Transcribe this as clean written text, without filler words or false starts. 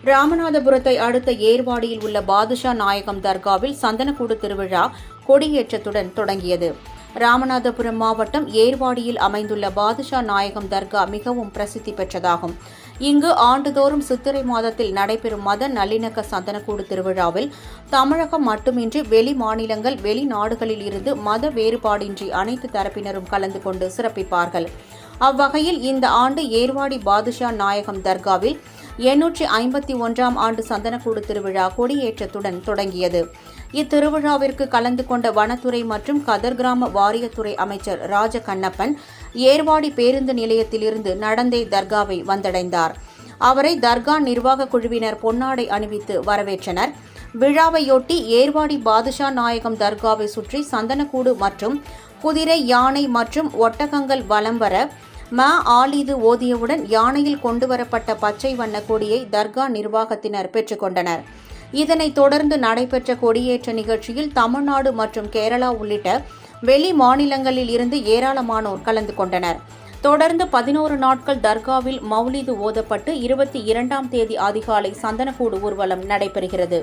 ராமநாதபுரத்தை அடுத்த ஏர்வாடியில் உள்ள பாதுஷா நாயகம் தர்காவில் சந்தனக்கூடு திருவிழா கொடியேற்றத்துடன் தொடங்கியது. ராமநாதபுரம் மாவட்டம் ஏர்வாடியில் அமைந்துள்ள பாதுஷா நாயகம் தர்கா மிகவும் பிரசித்தி பெற்றதாகும். இங்கு ஆண்டுதோறும் சித்திரை மாதத்தில் நடைபெறும் மத நல்லிணக்க சந்தனக்கூடு திருவிழாவில் தமிழகம் மட்டுமின்றி வெளி மாநிலங்கள் வெளிநாடுகளில் இருந்து மத வேறுபாடின்றி அனைத்து தரப்பினரும் கலந்து கொண்டு சிறப்பிப்பார்கள். அவ்வகையில் இந்த ஆண்டு ஏர்வாடி பாதுஷா நாயகம் தர்காவில் 851ஆம் ஆண்டு சந்தனக்கூடு திருவிழா கொடியேற்றத்துடன் தொடங்கியது. இத்திருவிழாவிற்கு கலந்து கொண்ட வனத்துறை மற்றும் கதர் கிராம வாரியத்துறை அமைச்சர் ராஜகண்ணப்பன் ஏர்வாடி பேருந்து நிலையத்திலிருந்து நடந்தே தர்காவை வந்தடைந்தார். அவரை தர்கா நிர்வாக குழுவினர் பொன்னாடை அணிவித்து வரவேற்றனர். விழாவையொட்டி ஏர்வாடி பாதுஷா நாயகம் தர்காவை சுற்றி சந்தனக்கூடு மற்றும் குதிரை, யானை மற்றும் ஒட்டகங்கள் வலம் வர ஆலீது ஓதியவுடன் யானையில் கொண்டுவரப்பட்ட பச்சை வண்ண கொடியை தர்கா நிர்வாகத்தினர் பெற்றுக்கொண்டனர். இதனைத் தொடர்ந்து நடைபெற்ற கொடியேற்ற நிகழ்ச்சியில் தமிழ்நாடு மற்றும் கேரளா உள்ளிட்ட வெளி மாநிலங்களில் இருந்து ஏராளமானோர் கலந்து கொண்டனர். தொடர்ந்து 11 நாட்கள் தர்காவில் மௌலிது ஓதப்பட்டு 22ஆம் தேதி அதிகாலை சந்தனக்கூடு ஊர்வலம் நடைபெறுகிறது.